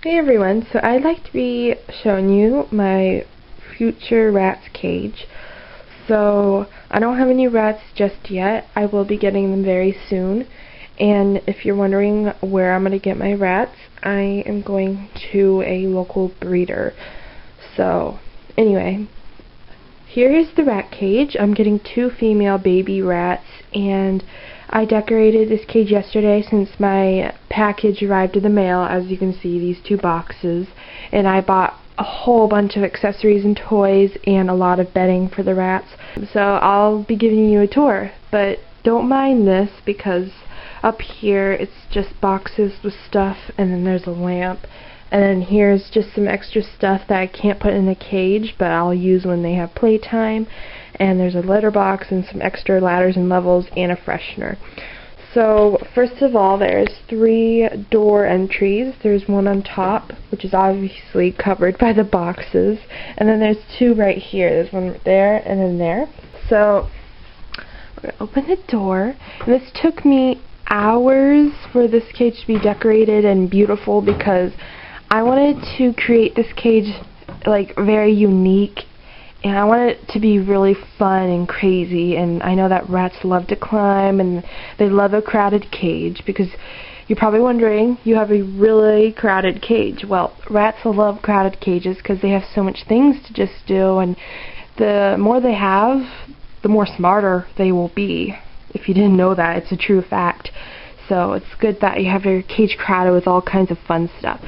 Hey everyone, so I'd like to be showing you my future rats cage. So I don't have any rats just yet. I will be getting them very soon. And if you're wondering where I'm going to get my rats, I am going to a local breeder. So anyway, here is the rat cage. I'm getting 2 female baby rats, and I decorated this cage yesterday since my package arrived in the mail. As you can see, these 2 boxes, and I bought a whole bunch of accessories and toys and a lot of bedding for the rats. So I'll be giving you a tour, but don't mind this because up here it's just boxes with stuff, and then there's a lamp, and then here's just some extra stuff that I can't put in the cage but I'll use when they have playtime. And there's a litter box and some extra ladders and levels and a freshener. So first of all, there's 3 door entries. There's one on top, which is obviously covered by the boxes, and then there's 2 right here. There's one right there and then there. So we're gonna open the door, and this took me hours for this cage to be decorated and beautiful because I wanted to create this cage like very unique, and I want it to be really fun and crazy. And I know that rats love to climb and they love a crowded cage, because you're probably wondering, you have a really crowded cage. Well, rats love crowded cages because they have so much things to just do, and the more they have, the more smarter they will be. If you didn't know that, it's a true fact. So it's good that you have your cage crowded with all kinds of fun stuff.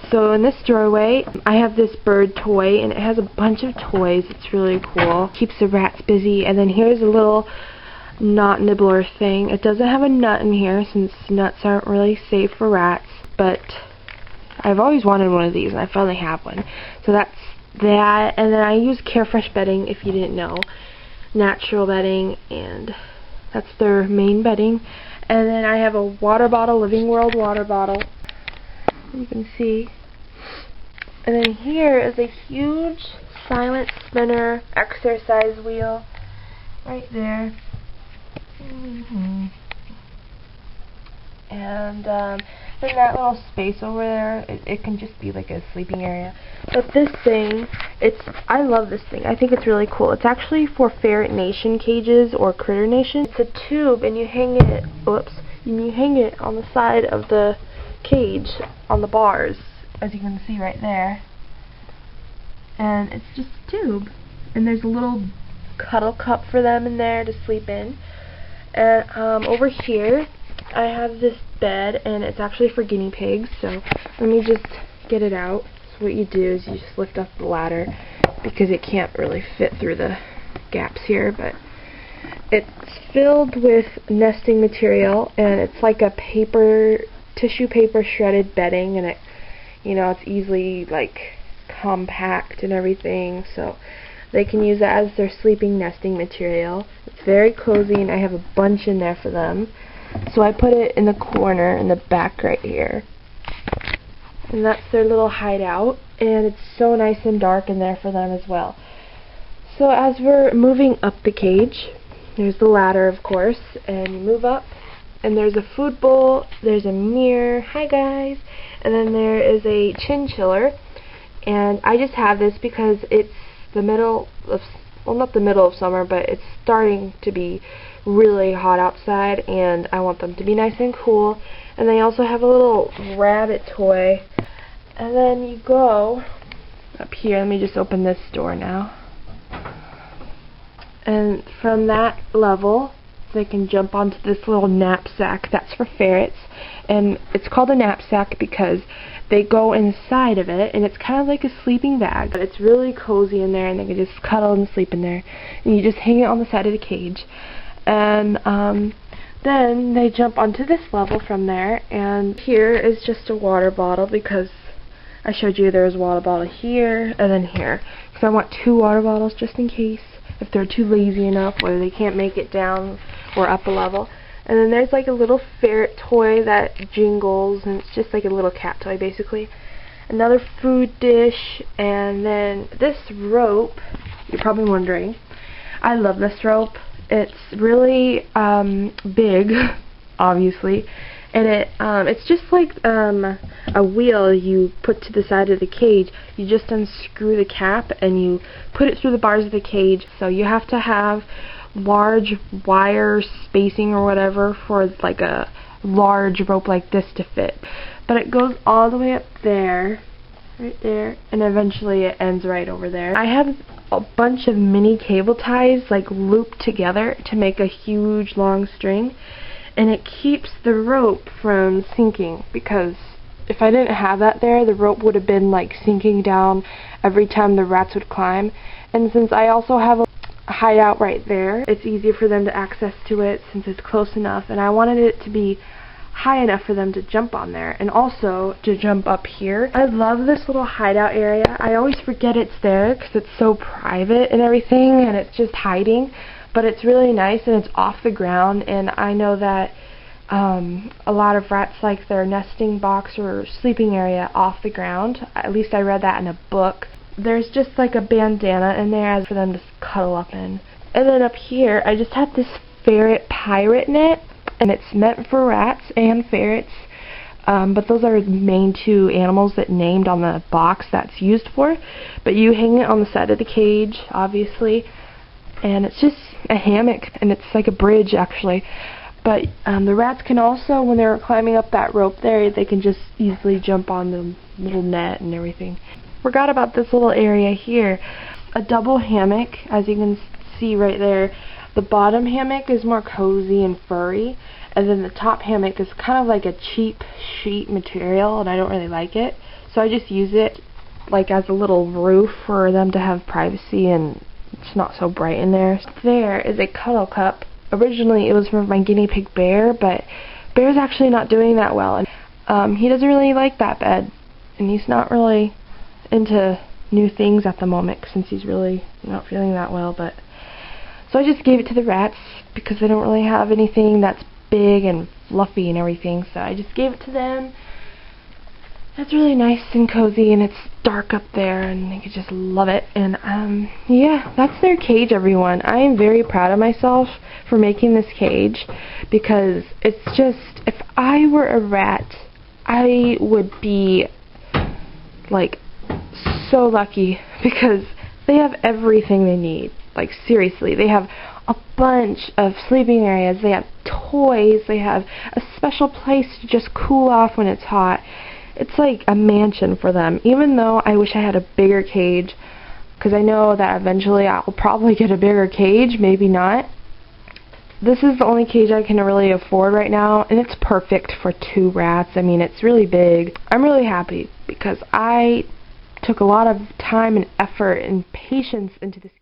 So in this doorway, I have this bird toy, and it has a bunch of toys. It's really cool. Keeps the rats busy. And then here's a little knot nibbler thing. It doesn't have a nut in here since nuts aren't really safe for rats, but I've always wanted one of these, and I finally have one. So that's that. And then I use Carefresh bedding, if you didn't know. Natural bedding, and that's their main bedding. And then I have a water bottle, Living World water bottle. You can see. And then here is a huge silent spinner exercise wheel right there. And then that little space over there, it can just be like a sleeping area. But this thing, I love this thing. I think it's really cool. It's actually for Ferret Nation cages or Critter Nation. It's a tube, and you hang it, you hang it on the side of the cage on the bars, as you can see right there. And it's just a tube, and there's a little cuddle cup for them in there to sleep in. And over here I have this bed, and it's actually for guinea pigs. So let me just get it out. So what you do is you just lift up the ladder, because it can't really fit through the gaps here, but it's filled with nesting material, and it's like a tissue paper shredded bedding, and it's easily like compact and everything, so they can use that as their sleeping nesting material. It's very cozy, and I have a bunch in there for them. So I put it in the corner in the back right here, and that's their little hideout, and it's so nice and dark in there for them as well. So as we're moving up the cage, there's the ladder, of course, and you move up, and there's a food bowl, there's a mirror, hi guys, and then there is a chin chiller. And I just have this because it's the middle of, well, not the middle of summer, but it's starting to be really hot outside, and I want them to be nice and cool. And they also have a little rabbit toy. And then you go up here, let me just open this door now. And from that level, they can jump onto this little knapsack. That's for ferrets, and it's called a knapsack because they go inside of it, and it's kind of like a sleeping bag, but it's really cozy in there, and they can just cuddle and sleep in there. And you just hang it on the side of the cage, and then they jump onto this level from there. And here is just a water bottle, because I showed you there's a water bottle here and then here, because I want 2 water bottles just in case if they're too lazy enough or they can't make it down or up a level. And then there's like a little ferret toy that jingles, and it's just like a little cat toy basically. Another food dish, and then this rope, you're probably wondering, I love this rope. It's really big, obviously, and it's just like a wheel you put to the side of the cage. You just unscrew the cap and you put it through the bars of the cage. So you have to have large wire spacing or whatever for like a large rope like this to fit. But it goes all the way up there, right there, and eventually it ends right over there. I have a bunch of mini cable ties like looped together to make a huge long string, and it keeps the rope from sinking, because if I didn't have that there, the rope would have been like sinking down every time the rats would climb. And since I also have a hideout right there, it's easier for them to access to it since it's close enough, and I wanted it to be high enough for them to jump on there and also to jump up here. I love this little hideout area. I always forget it's there because it's so private and everything, and it's just hiding, but it's really nice and it's off the ground. And I know that a lot of rats like their nesting box or sleeping area off the ground. At least I read that in a book. There's just like a bandana in there for them to cuddle up in. And then up here I just have this ferret pirate net, and it's meant for rats and ferrets, but those are the main two animals that named on the box that's used for. But you hang it on the side of the cage, obviously, and it's just a hammock, and it's like a bridge actually. But the rats can also, when they're climbing up that rope there, they can just easily jump on the little net and everything. Forgot about this little area here. A double hammock, as you can see right there. The bottom hammock is more cozy and furry, and then the top hammock is kind of like a cheap sheet material, and I don't really like it. So I just use it like as a little roof for them to have privacy, and it's not so bright in there. There is a cuddle cup. Originally it was for my guinea pig Bear, but Bear's actually not doing that well, and he doesn't really like that bed, and he's not really into new things at the moment since he's really not feeling that well. But so I just gave it to the rats because they don't really have anything that's big and fluffy and everything, so I just gave it to them. It's really nice and cozy, and it's dark up there, and they could just love it. And yeah, that's their cage, everyone. I am very proud of myself for making this cage, because it's just, if I were a rat, I would be like so lucky, because they have everything they need. Like seriously, they have a bunch of sleeping areas, they have toys, they have a special place to just cool off when it's hot. It's like a mansion for them, even though I wish I had a bigger cage, because I know that eventually I'll probably get a bigger cage, maybe not. This is the only cage I can really afford right now, and it's perfect for 2 rats. I mean, it's really big. I'm really happy because I took a lot of time and effort and patience into this cage.